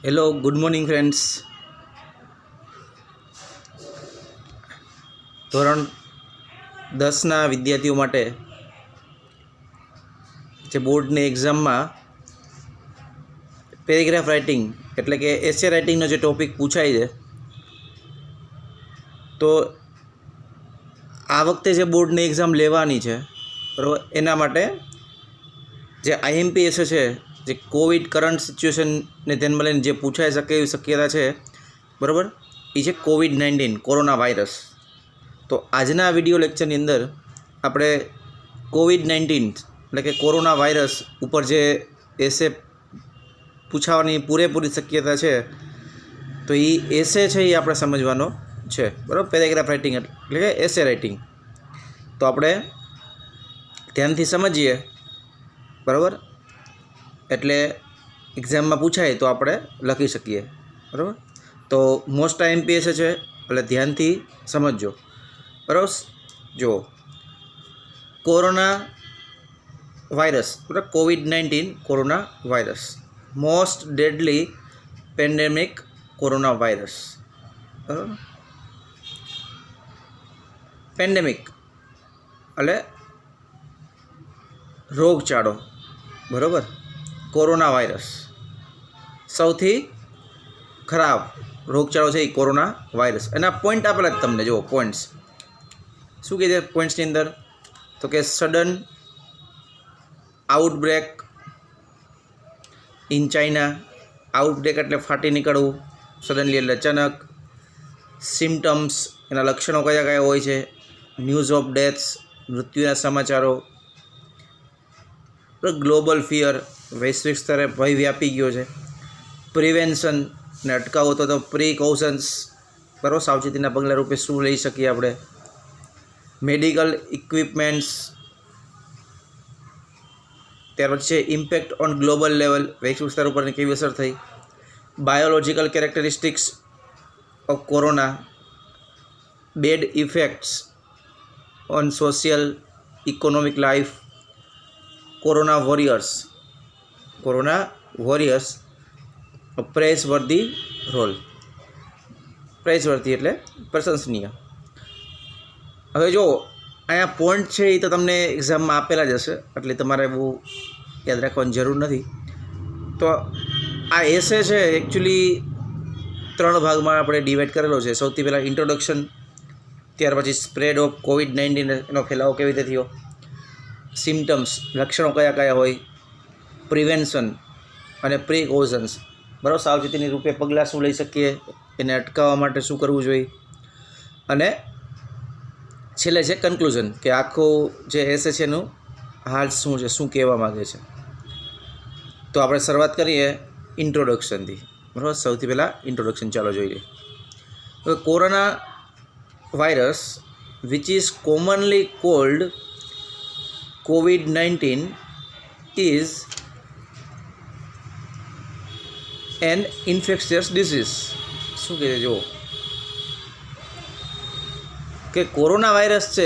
Hello good morning friends. ધોરણ 10ના વિદ્યાર્થીઓ માટે જે બોર્ડની એક્ઝામમાં પેરેગ્રાફ રાઇટિંગ એટલે કે એસે રાઇટિંગનો જે ટૉપિક પૂછાય છે, તો આ વખતે જે બોર્ડની એક્ઝામ લેવાની છે બરાબર, એના માટે જે આઈએમપી એસે છે, જે કોવિડ કરંટ સિચ્યુએશનને ધ્યાનમાં લઈને જે પૂછાઈ શકે એવી શક્યતા છે બરાબર, એ છે COVID-19 કોરોના વાયરસ. તો આજના વિડીયો લેક્ચરની અંદર આપણે COVID-19 એટલે કે કોરોના વાયરસ ઉપર જે એસે પૂછાવાની પૂરેપૂરી શક્યતા છે, તો એ એસે છે એ આપણે સમજવાનો છે બરાબર. પેરેગ્રાફ રાઇટિંગ એટલે કે એસે રાઇટિંગ. તો આપણે ધ્યાનથી સમજીએ બરાબર, એટલે એક્ઝામમાં પૂછાય તો આપણે લખી શકીએ બરાબર. તો મોસ્ટ આઈએમપી એસે છે એટલે ધ્યાનથી સમજજો બરાબર. જો કોરોના વાયરસ બરાબર, COVID-19 corona virus, most deadly pandemic corona virus બરાબર. પેન્ડેમિક એટલે રોગચાળો બરાબર. કોરોના વાયરસ સૌથી ખરાબ રોગચાળો છે એ કોરોના વાયરસ. એના પોઈન્ટ આપેલા જ તમને, જુઓ પોઈન્ટ્સ શું કહે છે પોઈન્ટ્સની અંદર, તો કે સડન આઉટબ્રેક ઇન ચાઇના. આઉટબ્રેક એટલે ફાટી નીકળવું સડનલી એટલે અચાનક. સિમ્ટમ્સ એના લક્ષણો કયા કયા હોય છે. ન્યૂઝ ઓફ ડેથ્સ મૃત્યુના સમાચારો. ગ્લોબલ ફિયર વૈશ્વિક સ્તરે ભય વ્યાપી ગયો છે. પ્રિવેન્શન ને અટકાવો તો પ્રિકોશન્સ બરાબર, સાવચેતીના પગલાં રૂપે શું લઈ શકીએ આપણે. Medical equipments. ત્યાર પછી છે ઇમ્પેક્ટ ઓન ગ્લોબલ લેવલ, વૈશ્વિક સ્તર ઉપરની કેવી અસર થઈ. Biological characteristics of corona. Bad effects on social economic life. Corona warriors praiseworthy role. Praiseworthy એટલે પ્રશંસનીય. હવે જો અહીંયા પોઈન્ટ છે એ તો તમને એક્ઝામમાં આપેલા જ હશે, એટલે તમારે બહુ યાદ રાખવાની જરૂર નથી. તો આ એસે છે એકચ્યુઅલી 3 ભાગમાં આપણે ડિવાઈડ કરેલો છે. સૌથી પહેલાં ઇન્ટ્રોડક્શન, ત્યાર પછી સ્પ્રેડ ઓફ COVID-19 એનો ફેલાવો કેવી રીતે થયો. સિમ્ટમ્સ લક્ષણો કયા કયા હોય. પ્રિવેન્શન અને પ્રિકોશન્સ બરાબર, સાવચેતીની રૂપે પગલાં શું લઈ શકીએ, એને અટકાવવા માટે શું કરવું જોઈએ. અને છેલ્લે છે કન્ક્લુઝન, કે આખું જે એસે છે એનું હાલ શું છે, શું કહેવા માગે છે. તો આપણે શરૂઆત કરીએ ઇન્ટ્રોડક્શનથી બરાબર. સૌથી પહેલાં ઇન્ટ્રોડક્શન ચાલો જોઈએ. હવે corona virus which is commonly cold COVID-19 is an infectious disease. શું કહે છે જુઓ, કે કોરોના વાયરસ છે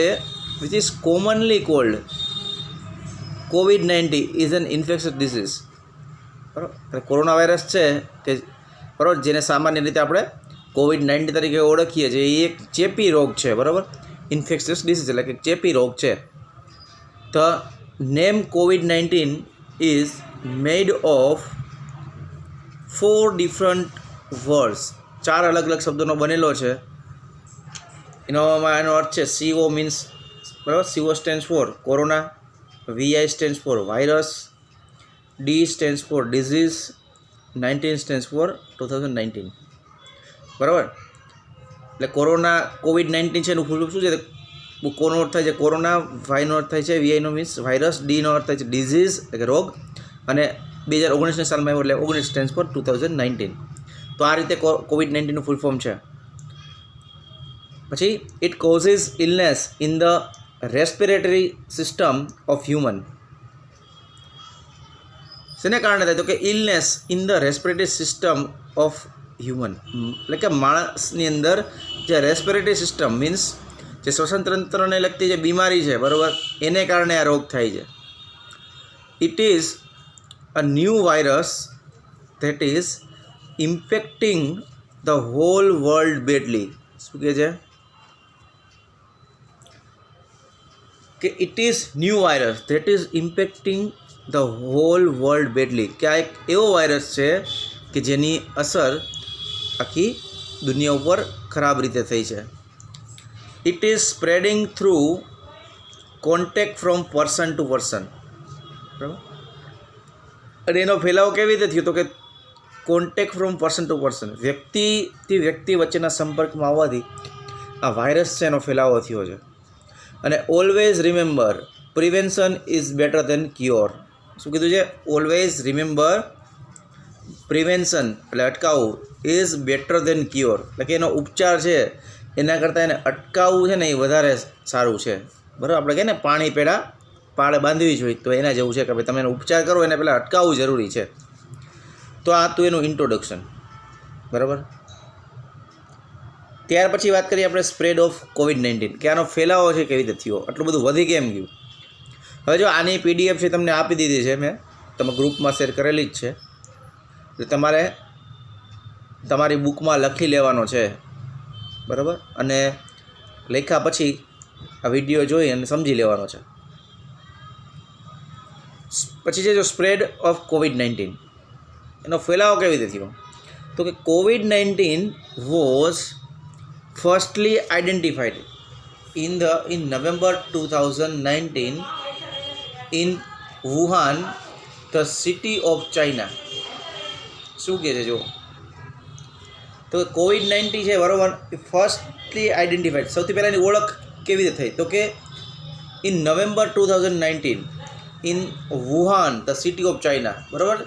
which is commonly cold COVID-19 is an infectious disease બરાબર. કોરોના વાયરસ છે કે બરાબર, જેને સામાન્ય રીતે આપણે COVID-19 તરીકે ઓળખીએ છીએ, એ એક ચેપી રોગ છે બરાબર. ઇન્ફેક્શિયસ ડિસીઝ એટલે કે ચેપી રોગ છે. The name COVID-19 is made of 4 different words. 4 અલગ અલગ શબ્દોનો બનેલો છે. એનો અર્થ છે CO મીન્સ બરાબર, CO stands for corona, VI stands for virus, D stands for disease, 19 stands for 2019 બરાબર. એટલે કોરોના COVID-19 છે એનું ફૂલ શું છે, કોનો અર્થ થાય છે કોરોના, વાયનો અર્થ થાય છે વીઆઈનો મીન્સ વાયરસ, ડીનો અર્થ થાય છે ડિઝીઝ એટલે કે રોગ, અને 2019 સાલમાં આવ્યો એટલે 19 સ્ટેન્ડ્સ ફોર 2019. તો આ રીતે COVID-19નું ફૂલ ફોર્મ છે. પછી it causes illness in the respiratory system of human. શેને કારણે થાય, તો કે illness in the respiratory system of human, એટલે કે માણસની અંદર જે રેસ્પિરેટરી સિસ્ટમ મીન્સ જે શ્વસન તંત્રને લગતી જે બીમારી છે બરાબર, એને કારણે આ રોગ થાય છે. It is a new virus that is impacting the whole world badly. શું કહે છે કે it is new virus that is impacting the whole world badly, કે આ એક એવો વાયરસ છે કે જેની અસર આખી દુનિયા ઉપર ખરાબ રીતે થઈ છે. It is spreading through contact from person to person. બરાબર. અને એનો ફેલાવો કેવી રીતે થયો? તો કે contact from person to person, વ્યક્તિથી વ્યક્તિ વચ્ચેના સંપર્કમાં આવવાથી આ વાયરસ છે એનો ફેલાવો થયો છે. અને always remember prevention is better than cure. શું કીધું છે? ઓલવેઝ રિમેમ્બર પ્રિવેન્શન એટલે અટકાવવું ઇઝ બેટર દેન ક્યોર, એટલે કે એનો ઉપચાર છે એના કરતાં એને અટકાવવું છે ને એ વધારે સારું છે. બરાબર. આપણે કહીએ ને પાણી પેડા પાળે બાંધવી જોઈએ, તો એના જેવું છે કે ભાઈ તમે એનો ઉપચાર કરો એને પહેલાં અટકાવવું જરૂરી છે. તો આ હતું એનું ઇન્ટ્રોડક્શન. બરાબર. ત્યાર પછી વાત કરીએ આપણે સ્પ્રેડ ઓફ કોવિડ-19, કે આનો ફેલાવો છે કેવી રીતે થયો, આટલું બધું વધી કેમ ગયું. હવે જો આની PDF છે તમને આપી દીધી છે, મેં તમે ગ્રુપમાં શેર કરેલી જ છે, એટલે તમારે તમારી બુકમાં લખી લેવાનો છે. બરાબર. અને લખ્યા પછી આ વિડીયો જોઈ અને સમજી લેવાનો છે. પછી છે જો સ્પ્રેડ ઓફ કોવિડ-19, એનો ફેલાવો કેવી રીતે થયો? તો કે COVID-19 was firstly identified in November 2019 in Wuhan, the city of China. શું કહે છે જો? તો કોવિડ-19 છે બરાબર, ફર્સ્ટલી આઈડેન્ટિફાઈડ, સૌથી પહેલાં એની ઓળખ કેવી રીતે થઈ? તો કે in November 2019 in Wuhan the city of China. બરાબર.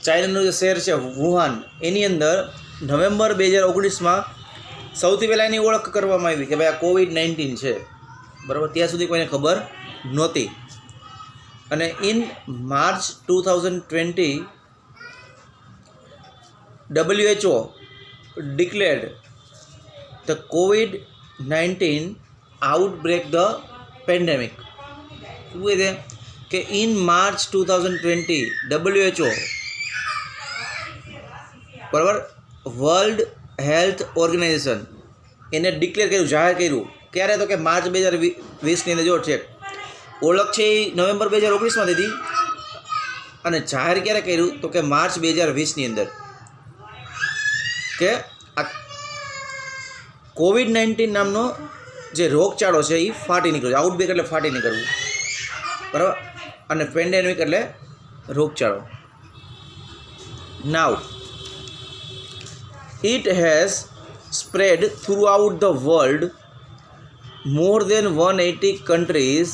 ચાઇનાનું જે શહેર છે વુહાન, એની અંદર નવેમ્બર 2019માં સૌથી પહેલાં એની ઓળખ કરવામાં આવી કે ભાઈ આ કોવિડ-19 છે. બરાબર. ત્યાં સુધી કોઈને ખબર નહોતી. અને in March 2020 WHO declared the COVID-19 outbreak the pandemic. શું કહે છે કે ઇન માર્ચ 2020 WHO, બરાબર, વર્લ્ડ હેલ્થ ઓર્ગેનાઇઝેશન એને ડિક્લેર કર્યું, જાહેર કર્યું. ક્યારે? તો કે માર્ચ 2020ની અંદર જો છે ઓળખ છે એ નવેમ્બર 2019માં હતી, અને જાહેર ક્યારે કર્યું? તો કે માર્ચ 2020ની અંદર કે આ કોવિડ-19 નામનો જે રોગચાળો છે એ ફાટી નીકળ્યો. આઉટબ્રેક એટલે ફાટી નીકળવું. બરાબર. અને પેન્ડેમિક એટલે રોગચાળો. નાવ it has spread throughout the world, more than 180 countries.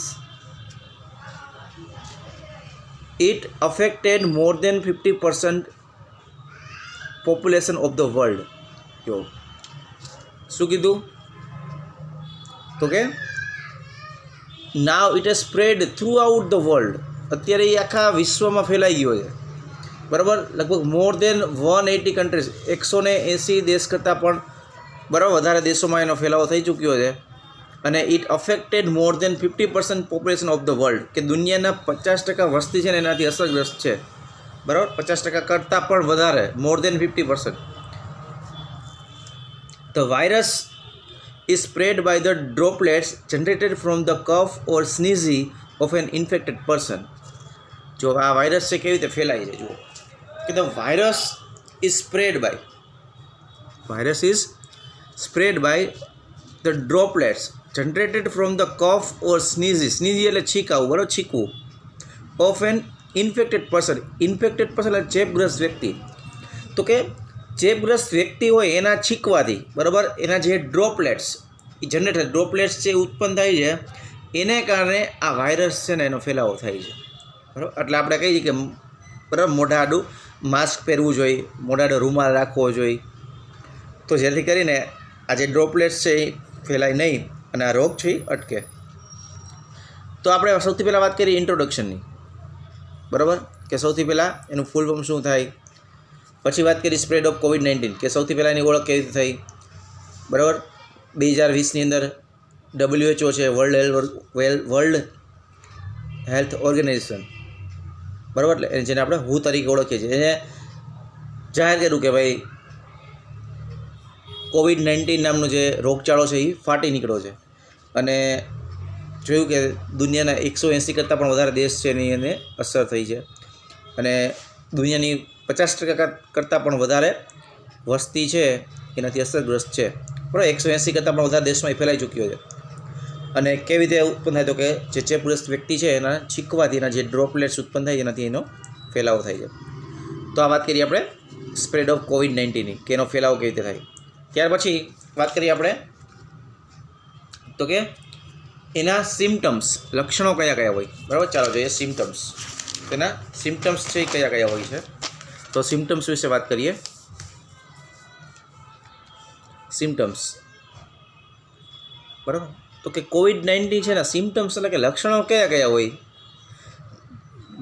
It affected more than 50% population of the world. જો શું કીધું? તો કે now it has spread throughout the world, અત્યારે એ આખા વિશ્વમાં ફેલાઈ ગયો છે. બરાબર. લગભગ મોર દેન 180 કન્ટ્રીઝ, 180 દેશ કરતાં પણ બરાબર વધારે દેશોમાં એનો ફેલાવો થઈ ચૂક્યો છે. અને it affected more than 50% population of the world, કે દુનિયાના 50% વસ્તી છે ને એનાથી અસરગ્રસ્ત છે. બરાબર. 50% કરતાં પણ વધારે, more than 50%. The virus is spread by the droplets generated from the cough or sneeze of an infected person. જો આ વાયરસ છે કેવી રીતે ફેલાય છે જુઓ કે the virus is spread by the droplets generated from the cough or sneeze એટલે છીંકાવું. બરાબર. છીંકવું. ઓફ એન ઇન્ફેક્ટેડ પર્સન એટલે ચેપગ્રસ્ત વ્યક્તિ. તો કે ચેપગ્રસ્ત વ્યક્તિ હોય એના છીંકવાથી, બરાબર, એના જે ડ્રોપલેટ્સ એ જનરેટેડ ડ્રોપલેટ્સ છે ઉત્પન્ન થાય છે, એને કારણે આ વાયરસ છે ને એનો ફેલાવો થાય છે. બરાબર. એટલે આપણે કહીએ કે બરાબર મોઢા આડું માસ્ક પહેરવું જોઈએ, મોઢા આડો રૂમાલ રાખવો જોઈએ, તો જેથી કરીને આ જે ડ્રોપલેટ્સ છે એ ફેલાય નહીં અને આ રોગ છે એ અટકે. તો આપણે સૌથી પહેલાં વાત કરીએ ઇન્ટ્રોડક્શનની. બરાબર. કે સૌથી પહેલાં એનું ફૂલ ફોર્મ શું થાય, પછી વાત કરી સ્પ્રેડ ઓફ કોવિડ-19, કે સૌથી પહેલાં એની ઓળખ કેવી રીતે થઈ. બરાબર. 2020ની અંદર WHO છે, વર્લ્ડ હેલ્થ ઓર્ગેનાઇઝેશન, બરાબર, એટલે જેને આપણે WHO તરીકે ઓળખીએ છીએ, એને જાહેર કર્યું કે ભાઈ COVID-19 નામનો જે રોગચાળો છે એ ફાટી નીકળ્યો છે અને જોયું કે દુનિયાના 180 કરતાં પણ વધારે દેશ છે એની એને અસર થઈ છે અને દુનિયાની 50% કરતાં પણ વધારે વસ્તી છે એનાથી અસરગ્રસ્ત છે, બરાબર. 180 કરતાં પણ વધારે દેશમાં એ ફેલાઈ ચૂક્યો છે. અને કેવી રીતે ઉત્પન્ન થાય તો કે જે ચેપગ્રસ્ત વ્યક્તિ છે એના છીંકવાથી એના જે ડ્રોપલેટ્સ ઉત્પન્ન થાય એનાથી એનો ફેલાવો થાય છે. તો આ વાત કરીએ આપણે સ્પ્રેડ ઓફ COVID-19ની કે એનો ફેલાવો કેવી રીતે થાય. ત્યાર પછી વાત કરીએ આપણે તો કે એના સિમ્ટમ્સ, લક્ષણો કયા કયા હોય, બરાબર. ચાલો જોઈએ સિમ્ટમ્સ. તેના સિમ્ટમ્સ છે એ કયા કયા હોય છે. તો સિમ્ટમ્સ વિશે વાત કરીએ. સિમ્ટમ્સ, બરાબર. તો કે COVID-19 છે ને સિમ્ટમ્સ એટલે કે લક્ષણો કયા કયા હોય,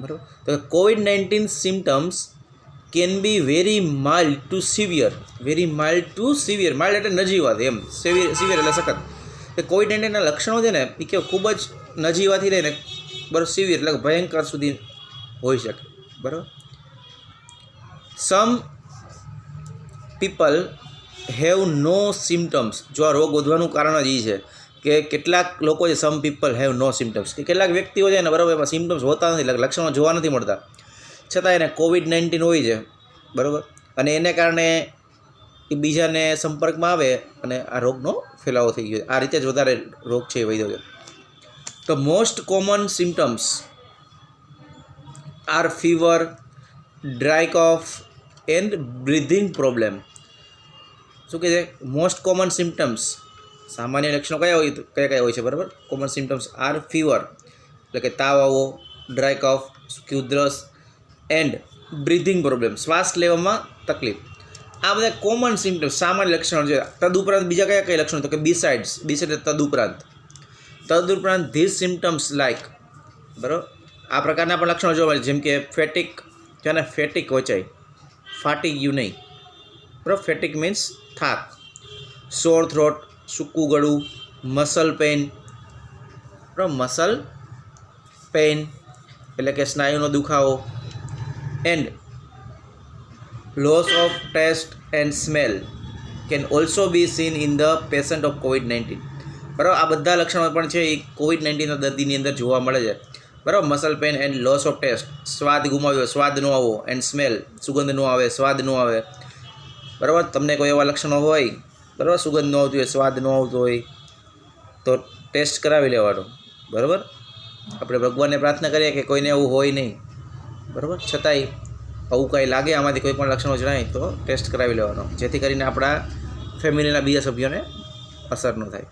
બરાબર. તો COVID-19 symptoms can be very mild to severe. Very mild to severe, mild એટલે નજીવાત, એમ સિવિયર એટલે સખત. કે COVID-19ના લક્ષણો છે ને એ કે ખૂબ જ નજીવાથી લઈને બરાબર સિવિયર એટલે ભયંકર સુધી હોઈ શકે, બરાબર. Some people have no symptoms. જો આ રોગ વધવાનું કારણ જ એ છે કે કેટલાક લોકો છે some people have no symptoms, કે કેટલાક વ્યક્તિઓ છે ને બરાબર એમાં સિમ્ટમ્સ હોતા નથી, લક્ષણો જોવા નથી મળતા, છતાં એને COVID-19 હોય છે, બરાબર. અને એને કારણે એ બીજાને સંપર્કમાં આવે અને આ રોગનો ફેલાવો થઈ ગયો. આ રીતે જ વધારે રોગ છે એ વધ્યો છે. તો most common symptoms are fever, dry cough and breathing problem. શું કહે છે? મોસ્ટ કોમન સિમ્ટમ્સ, સામાન્ય લક્ષણો કયા હોય છે, બરાબર. કોમન સિમ્ટમ્સ આર ફીવર એટલે કે તાવ આવવો, ડ્રાય કફ, સૂકી ઉધરસ એન્ડ બ્રીધિંગ પ્રોબ્લેમ, શ્વાસ લેવામાં તકલીફ. આ બધા કોમન સિમ્ટમ્સ, સામાન્ય લક્ષણો છે. તદુપરાંત બીજા કયા લક્ષણો તો કે બિસાઇડ્સ તદુપરાંત ધીસ સિમ્ટમ્સ લાઇક, બરાબર. આ પ્રકારના પણ લક્ષણો જોવા મળે, જેમ કે ફેટિક, જેને ફેટિક વચાય, ફાટી ગયું નહીં, બરાબર. ફેટિક મીન્સ થાક. સોર થ્રોટ, સૂકું ગળું, મસલ પેઇન, બરાબર. મસલ પેઇન એટલે કે સ્નાયુનો દુખાવો and loss of taste and smell can also be seen in the patient of COVID-19. બરાબર. આ બધા લક્ષણો પણ છે એ COVID-19ના દર્દીની અંદર જોવા મળે છે, બરાબર. Muscle pain and loss of taste, સ્વાદ ગુમાવ્યો, સ્વાદ ન આવવો, એન્ડ સ્મેલ, સુગંધ ન આવે, સ્વાદ ન આવે, બરાબર. તમને કોઈ એવા લક્ષણો હોય, બરાબર, સુગંધ ન આવતી હોય, સ્વાદ ન આવતો હોય તો ટેસ્ટ કરાવી લેવાનો, બરાબર. આપણે ભગવાનને પ્રાર્થના કરીએ કે કોઈને એવું હોય નહીં, બરાબર. છતાંય આવું કાંઈ લાગે આમાંથી કોઈ પણ લક્ષણો જણાય તો ટેસ્ટ કરાવી લેવાનો, જેથી કરીને આપણા ફેમિલીના બીજા સભ્યોને અસર ન થાય.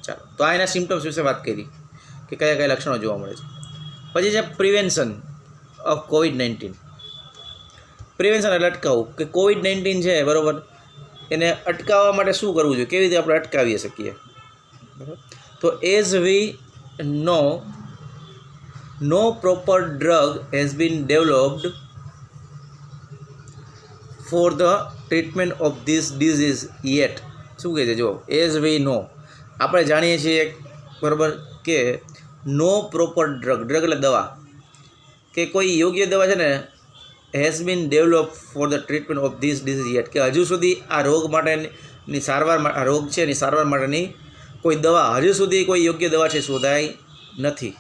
ચાલો, તો આ એના સિમ્ટમ્સ વિશે વાત કરી કે કયા કયા લક્ષણો જોવા મળે છે. પછી છે પ્રિવેન્શન ઓફ COVID-19. પ્રિવેન્શન એટલે અટકાવવું, કે COVID-19 છે, બરાબર, એને અટકાવવા માટે શું કરવું જોઈએ, કેવી રીતે આપણે અટકાવી શકીએ, બરાબર. તો as we know proper drug has been developed for the treatment of this disease yet. શું કહે છે? જો એઝ વી નો, આપણે જાણીએ છીએ, બરાબર, કે નો પ્રોપર ડ્રગ એટલે દવા, કે કોઈ યોગ્ય દવા છે ને has been develop for the treatment of this disease yet, કે હજુ સુધી આ રોગ માટેની સારવાર, આ રોગ છે એની સારવાર માટેની કોઈ દવા, હજુ સુધી કોઈ યોગ્ય દવા છે શોધાઈ નથી,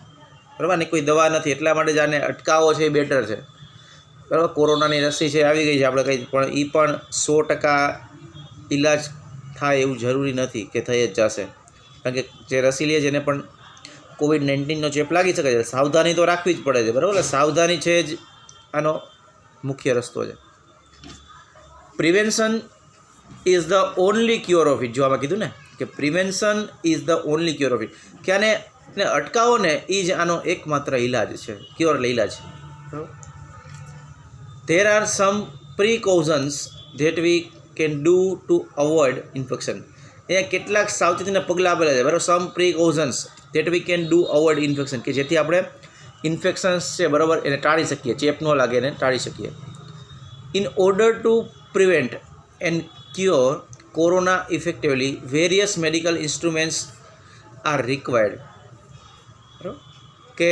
બરાબર. ને કોઈ દવા નથી, એટલા માટે જ આને અટકાવો છે એ બેટર છે, બરાબર. કોરોનાની રસી છે આવી ગઈ છે આપણે કંઈ, પણ એ પણ 100% ઈલાજ થાય એવું જરૂરી નથી કે થઈ જ જશે, કારણ કે જે રસી લે છે એને પણ COVID-19નો ચેપ લાગી શકે છે. સાવધાની તો રાખવી જ પડે છે, બરાબર. સાવધાની છે જ આનો મુખ્ય રસ્તો છે. Prevention is the only cure of it. જો આમાં કીધું ને કે prevention is the only cure of it, કે આને અટકાવો ને એ જ આનો એકમાત્ર ઇલાજ છે. ક્યોર એટલે ઇલાજ, બરાબર. There are some precautions that we can do to avoid infection. અહીંયા કેટલાક સાવચેતીના પગલાં આપેલા છે, બરાબર. સમ precautions that we can do avoid infection, કે જેથી આપણે ઇન્ફેક્શન્સ છે, બરાબર, એને ટાળી શકીએ, ચેપ ન લાગે એને ટાળી શકીએ. In order to prevent and cure corona effectively, various medical instruments are required. બરાબર, કે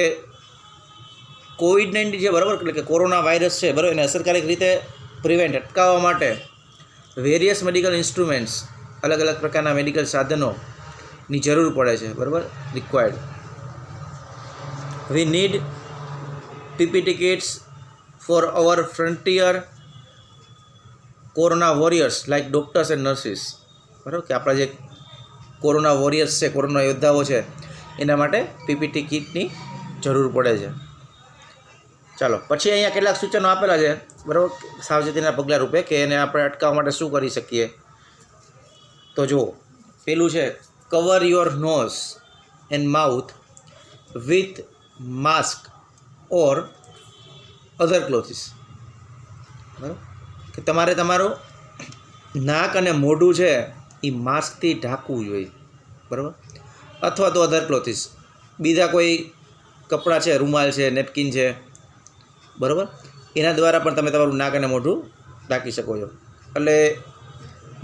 COVID-19 છે, બરાબર, એટલે કે કોરોના વાયરસ છે, બરાબર, એને અસરકારક રીતે પ્રિવેન્ટ અટકાવવા માટે વેરિયસ મેડિકલ ઇન્સ્ટ્રુમેન્ટ્સ અલગ અલગ પ્રકારના મેડિકલ સાધનોની જરૂર પડે છે, બરાબર, required. We need PPT kits for our frontier corona warriors like doctors and nurses, બરાબર, કે આપણા જે કોરોના વોરિયર્સ છે, કોરોના યોદ્ધાઓ છે, એના માટે PPT કિટની જરૂર પડે છે. ચાલો પછી અહીંયા કેટલાક સૂચનો આપેલા છે, બરાબર, સાવચેતીના પગલાં રૂપે કે એને આપણે અટકાવવા માટે શું કરી શકીએ. તો જુઓ, પેલું છે cover your nose and mouth with mask or other clothes, બરાબર, કે તમારે તમારું નાક અને મોઢું છે એ માસ્કથી ઢાંકવું જોઈએ, બરાબર, અથવા તો અધર ક્લોથિસ, બીજા કોઈ કપડાં છે, રૂમાલ છે, નેપકિન છે, બરાબર, એના દ્વારા પણ તમે તમારું નાક અને મોઢું ઢાંકી શકો છો. એટલે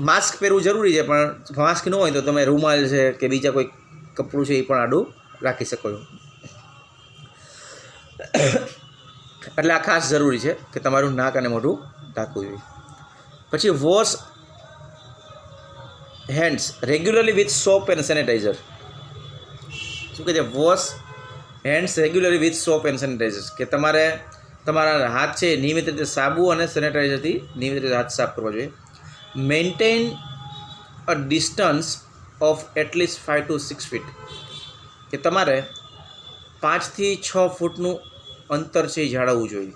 માસ્ક પહેરવું જરૂરી છે, પણ માસ્ક ન હોય તો તમે રૂમાલ છે કે બીજા કોઈ કપડું છે એ પણ આડું રાખી શકો છો. એટલે આ ખાસ જરૂરી છે કે તમારું નાક અને મોઢું ઢાંકવું જોઈએ. પછી wash hands regularly with soap and sanitiser. શું કહે છે? Wash hands regularly with soap and sanitiser, કે તમારે તમારા હાથ છે નિયમિત રીતે સાબુ અને સેનિટાઈઝરથી નિયમિત રીતે હાથ સાફ કરવા જોઈએ. Maintain a distance of at least 5 to 6 feet, કે તમારે 5 થી 6 ફૂટનું અંતર છે એ જાળવવું જોઈએ.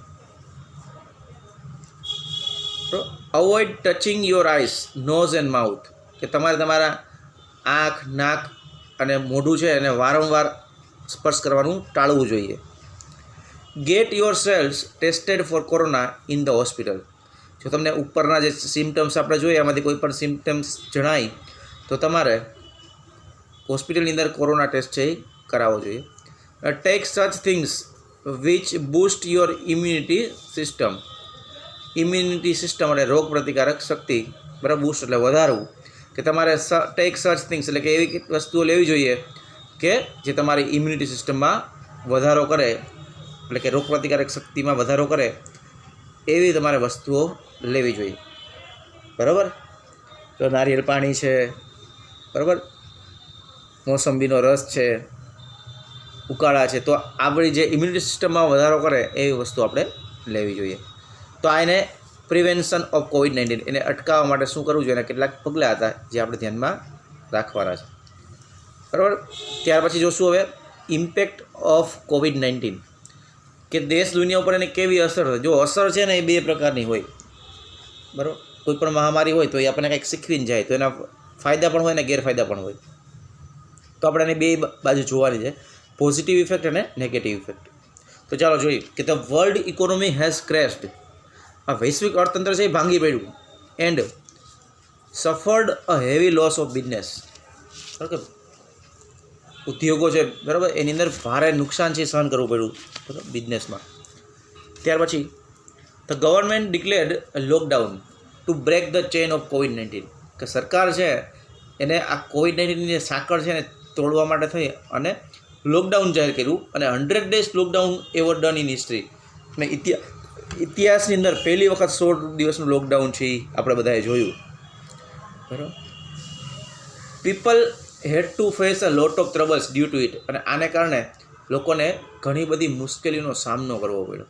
તો avoid touching your eyes, nose and mouth, કે તમારે તમારા આંખ, નાક અને મોઢું છે એને વારંવાર સ્પર્શ કરવાનું ટાળવું જોઈએ. Get your selves tested for corona in the hospital. જો તમને ઉપરના જે સિમ્ટમ્સ આપણે જોઈએ એમાંથી કોઈ પણ સિમ્ટમ્સ જણાય તો તમારે હોસ્પિટલની અંદર કોરોના ટેસ્ટ છે એ કરાવવો જોઈએ. Take such things which boost your immunity system. Immunity system એટલે રોગ પ્રતિકારક શક્તિ, બરાબર, બૂસ્ટ એટલે વધારવું, કે તમારે ટેક સચ થિંગ્સ એટલે કે એવી વસ્તુઓ લેવી જોઈએ કે જે તમારી ઇમ્યુનિટી સિસ્ટમમાં વધારો કરે, એટલે કે રોગ પ્રતિકારક શક્તિમાં વધારો કરે એવી તમારે વસ્તુઓ લેવી જોઈએ, બરાબર. તો નારિયેળ પાણી છે, બરાબર, મોસંબીનો રસ છે, ઉકાળા છે, તો આપણી જે ઇમ્યુનિટી સિસ્ટમમાં વધારો કરે એવી વસ્તુ આપણે લેવી જોઈએ. તો આ એને પ્રિવેન્શન ઓફ COVID-19 એને અટકાવવા માટે શું કરવું જોઈએ, એના કેટલાક પગલાં હતા જે આપણે ધ્યાનમાં રાખવાના છે, બરાબર. ત્યાર પછી જોશું હવે ઇમ્પેક્ટ ઓફ COVID-19, કે દેશ દુનિયા ઉપર એની કેવી અસર હોય. જો અસર છે ને એ બે પ્રકારની હોય, બરાબર. કોઈ પણ મહામારી હોય તો એ આપણને કંઈક શીખવીને જાય, તો એના ફાયદા પણ હોય ને ગેરફાયદા પણ હોય. તો આપણે એની બે બાજુ જોવાની છે, પોઝિટિવ ઇફેક્ટ અને નેગેટિવ ઇફેક્ટ. તો ચાલો જોઈએ કે ધ વર્લ્ડ ઇકોનોમી હેઝ ક્રેશ્ડ. આ વૈશ્વિક અર્થતંત્ર છે એ ભાંગી પડ્યું. And suffered a heavy loss of business. બરાબર, ઉદ્યોગો છે, બરાબર, એની અંદર ભારે નુકસાન છે સહન કરવું પડ્યું, બરાબર, બિઝનેસમાં. ત્યાર પછી the government declared lockdown to break the chain of COVID-19, કે સરકાર છે એને આ COVID-19ની જે સાંકળ છે એને તોડવા માટે થઈ અને લોકડાઉન જાહેર કર્યું. અને 100 days lockdown ever done in history. અને ઇતિહાસની અંદર પહેલી વખત 16 દિવસનું લોકડાઉન છે એ આપણે બધાએ જોયું, બરાબર. People had to face a lot of troubles due to it, અને આને કારણે લોકોને ઘણી બધી મુશ્કેલીનો સામનો કરવો પડ્યો.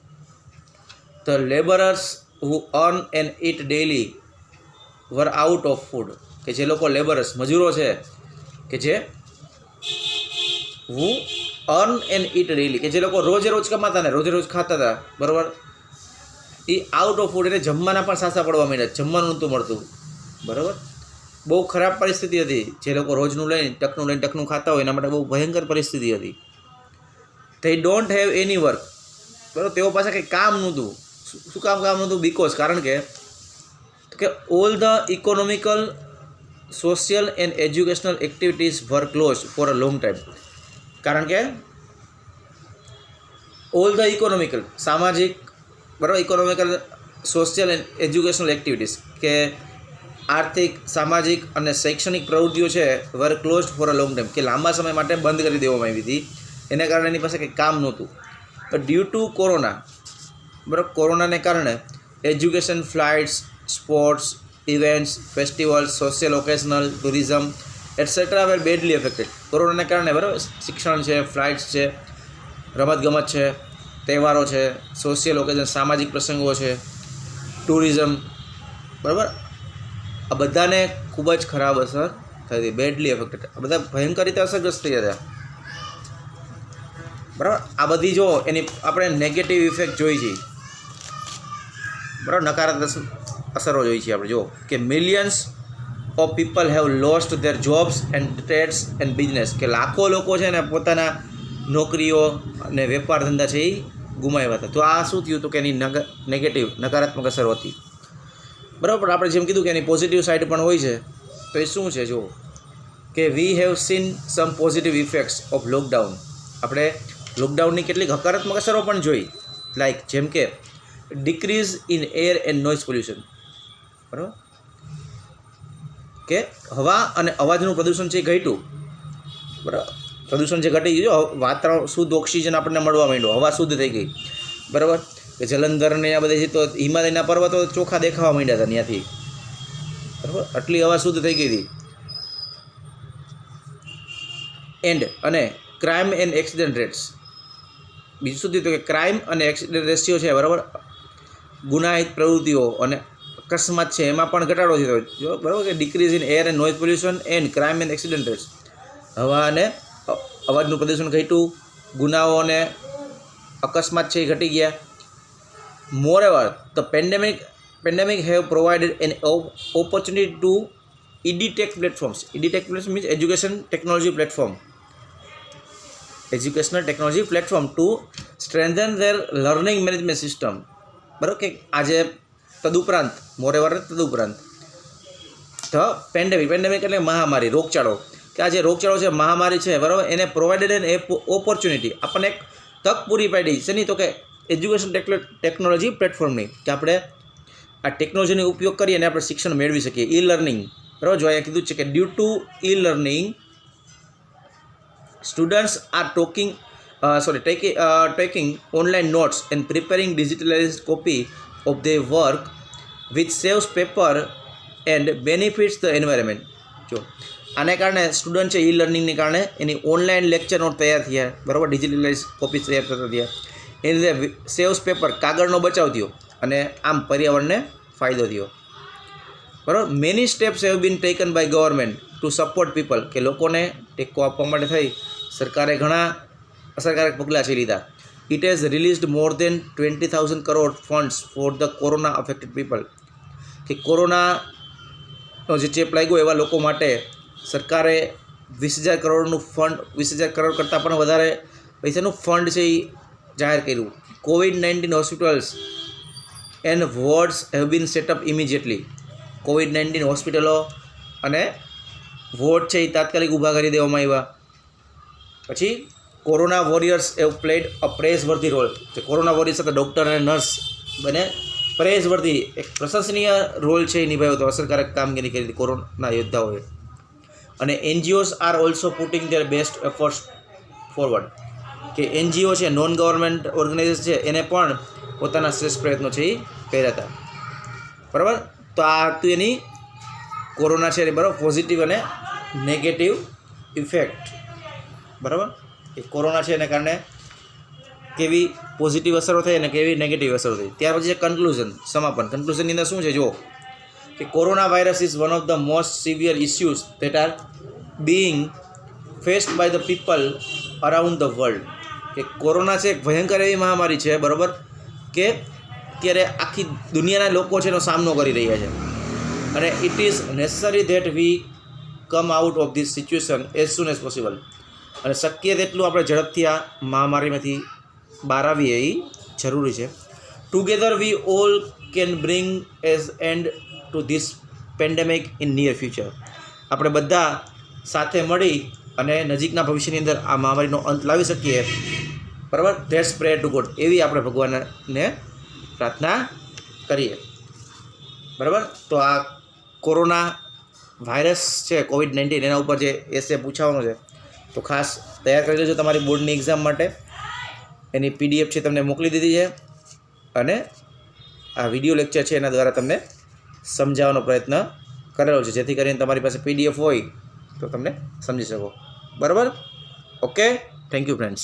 The labourers who earn and eat daily were out of food, કે જે લોકો લેબરર્સ મજૂરો છે કે જે who earn and eat daily, કે જે લોકો રોજે રોજ કમાતા ને રોજે રોજ ખાતા હતા, બરાબર, એ આઉટ ઓફ ફૂડ, એટલે જમવાના પણ સાસા પડવા માંડ્યા, જમવાનું નહોતું મળતું, બરાબર. બહુ ખરાબ પરિસ્થિતિ હતી. જે લોકો રોજનું લઈને ટકનું ખાતા હોય એના માટે બહુ ભયંકર પરિસ્થિતિ હતી. they don't have any work, બરાબર, તેઓ પાસે કંઈ કામ નહોતું. શું કામ નહોતું? બિકોઝ, કારણ કે all the economical, social and educational activities were close for a long time. કારણ કે ઓલ ધ ઇકોનોમિકલ, સામાજિક, બરાબર, economical, social and educational activities, કે આર્થિક, સામાજિક અને શૈક્ષણિક પ્રવૃત્તિઓ છે were close for a long time, કે લાંબા સમય માટે બંધ કરી દેવામાં આવી હતી. એને કારણે એની પાસે કંઈ કામ નહોતું. ડ્યુ ટુ કોરોના, બરાબર, કોરોનાને કારણે education, flights, sports, events, festivals, social occasional, tourism etcetera were badly affected. કોરોનાને કારણે બરાબર શિક્ષણ છે, ફ્લાઇટ્સ છે, રમતગમત છે, તહેવારો છે, સોશિયલ ઓકેઝન સામાજિક પ્રસંગો છે, ટુરિઝમ, બરાબર આ બધાને ખૂબ જ ખરાબ અસર થઈ હતી, બેડલી અફેક્ટેડ. આ બધા ભયંકર રીતે અસરગ્રસ્ત થઈ હતા, બરાબર. આ બધી જો એની આપણે નેગેટિવ ઇફેક્ટ જોઈ છે, બરાબર, નકારાત્મક અસરો જોઈ છે આપણે. જો કે millions of people have lost their jobs and trades and business, કે લાખો લોકો છે ને પોતાના નોકરીઓ અને વેપાર ધંધા છે એ ગુમાવ્યા હતા. તો આ શું થયું હતું કે એની નેગેટિવ નકારાત્મક અસર હતી, બરાબર. પણ આપણે જેમ કીધું કે એની પોઝિટિવ સાઈડ પણ હોય છે. તો એ શું છે? જો કે we have seen some positive effects of lockdown. આપણે લોકડાઉનની કેટલીક હકારાત્મક અસરો પણ જોઈ, લાઈક જેમ કે decrease in air and noise pollution, બરાબર, કે હવા અને અવાજનું પ્રદૂષણ છે એ ઘટ્યું, બરાબર. પ્રદૂષણ જે ઘટી ગયું, વાતાવરણ શુદ્ધ ઓક્સિજન આપણને મળવા માંડ્યો, હવા શુદ્ધ થઈ ગઈ, બરાબર. કે જલંધર ને આ બધા છે તો હિમાલયના પર્વતો ચોખ્ખા દેખાવા માંડ્યા હતા ત્યાંથી, બરાબર. આટલી હવા શુદ્ધ થઈ ગઈ હતી. અને ક્રાઇમ એન્ડ એક્સિડન્ટ રેટ્સ, બીજું શું થયું કે ક્રાઇમ અને એક્સિડન્ટ રેશિયો છે, બરાબર, ગુનાહિત પ્રવૃત્તિઓ અને અકસ્માત છે એમાં પણ ઘટાડો થયો, જો બરાબર, કે decrease in air and noise pollution and crime and accident rates. હવા અને અવાજનું પ્રદૂષણ ઘટ્યું, ગુનાઓ અને અકસ્માત છે એ ઘટી ગયા. Moreover the pandemic have provided an opportunity to EdTech platforms. EdTech platform means educational technology platform to strengthen their learning management system, બરાબર. કે આજે તદુપરાંત મોરેઓવર તદુપરાંત ધ પેન્ડેમિક એટલે મહામારી, રોગચાળો, કે આ જે રોગચાળો છે, મહામારી છે, બરાબર, એને પ્રોવાઇડેડ એન ઓપોર્ચ્યુનિટી, આપણને એક તક પૂરી પાડી છે નહીં તો કે એજ્યુકેશન ટેકનોલોજી પ્લેટફોર્મની, કે આપણે આ ટેકનોલોજીનો ઉપયોગ કરી અને આપણે શિક્ષણ મેળવી શકીએ. ઈ લર્નિંગ, બરાબર. જો અહીંયા કીધું છે કે due to e learning students are taking online notes and preparing digitalized copy of their work which saves paper and benefits the environment. જો આને કારણે સ્ટુડન્ટ છે ઈ લર્નિંગને કારણે એની ઓનલાઈન લેક્ચર નોટ તૈયાર થયા, બરાબર, ડિજિટલાઇઝ કોપી તૈયાર થતા થયા, એ રીતે સેવ્સ પેપર, કાગળનો બચાવ થયો અને આમ પર્યાવરણને ફાયદો થયો, બરાબર. Many steps have been taken by government to support people, કે લોકોને ટેકો આપવા માટે થઈ સરકારે ઘણા અસરકારક પગલાં છે લીધા. It has released more than 20,000 crore funds for the corona affected people, કે કોરોનાનો જે ચેપ લાગ્યો એવા લોકો માટે સરકારે 20,000 કરોડનું ફંડ, 20,000 કરોડ કરતાં પણ વધારે પૈસાનું ફંડ છે એ જાહેર કર્યું. COVID-19 hospitals and wards have been setup immediately. COVID-19 હોસ્પિટલો અને વોર્ડ છે એ તાત્કાલિક ઊભા કરી દેવામાં આવ્યા. પછી corona warriors have played a praiseworthy role, જે કોરોના વોરિયર્સ સાથે ડૉક્ટર અને નર્સ બને પ્રેઝવર્ધી એક પ્રશંસનીય રોલ છે એ નિભાવ્યો હતો, અસરકારક કામગીરી કરી હતી કોરોના યોદ્ધાઓએ. અને NGOs are also putting there best efforts forward, કે NGO છે, નોન ગવર્મેન્ટ ઓર્ગેનાઇઝેશન છે, એને પણ પોતાના શ્રેષ્ઠ પ્રયત્નો છે એ કર્યા હતા, બરાબર. તો આ હતું એની કોરોના છે, બરાબર, પોઝિટિવ અને નેગેટિવ ઇફેક્ટ, બરાબર. એ કોરોના છે એને કારણે કેવી પોઝિટિવ અસરો થઈ અને કેવી નેગેટિવ અસરો થઈ. ત્યાર પછી કન્ક્લુઝન, સમાપન. કન્ક્લુઝનની અંદર શું છે? જો કે corona virus is one of the most severe issues that are being faced by the people around the world, કે કોરોના છે એક ભયંકર એવી મહામારી છે, બરાબર, કે અત્યારે આખી દુનિયાના લોકો છે એનો સામનો કરી રહ્યા છે. અને it is necessary that we come out of this situation as soon as possible, અને શક્ય તેટલું આપણે ઝડપથી આ મહામારીમાંથી બહાર આવીએ એ જરૂરી છે. Together we all can bring as and two this pandemic in near future. આપણે બધા સાથે મળી અને નજીકના ભવિષ્યની અંદર આ મહામારીનો અંત લાવી શકીએ, બરાબર. ધેટ્સ પ્રે ટુ ગોડ, એવી આપણે ભગવાનને પ્રાર્થના કરીએ, બરાબર. તો આ કોરોના વાયરસ છે COVID-19 એના ઉપર જે એસે પૂછાવાનો છે તો ખાસ તૈયાર કરી લેજો તમારી બોર્ડની એક્ઝામ માટે. એની PDF છે તમને મોકલી દીધી છે અને આ વિડીયો લેક્ચર છે એના દ્વારા તમને સમજાવવાનો પ્રયત્ન કરેલો છે, જેથી કરીને તમારી પાસે PDF હોય તો તમને સમજી શકો. બરાબર? Okay, thank you friends.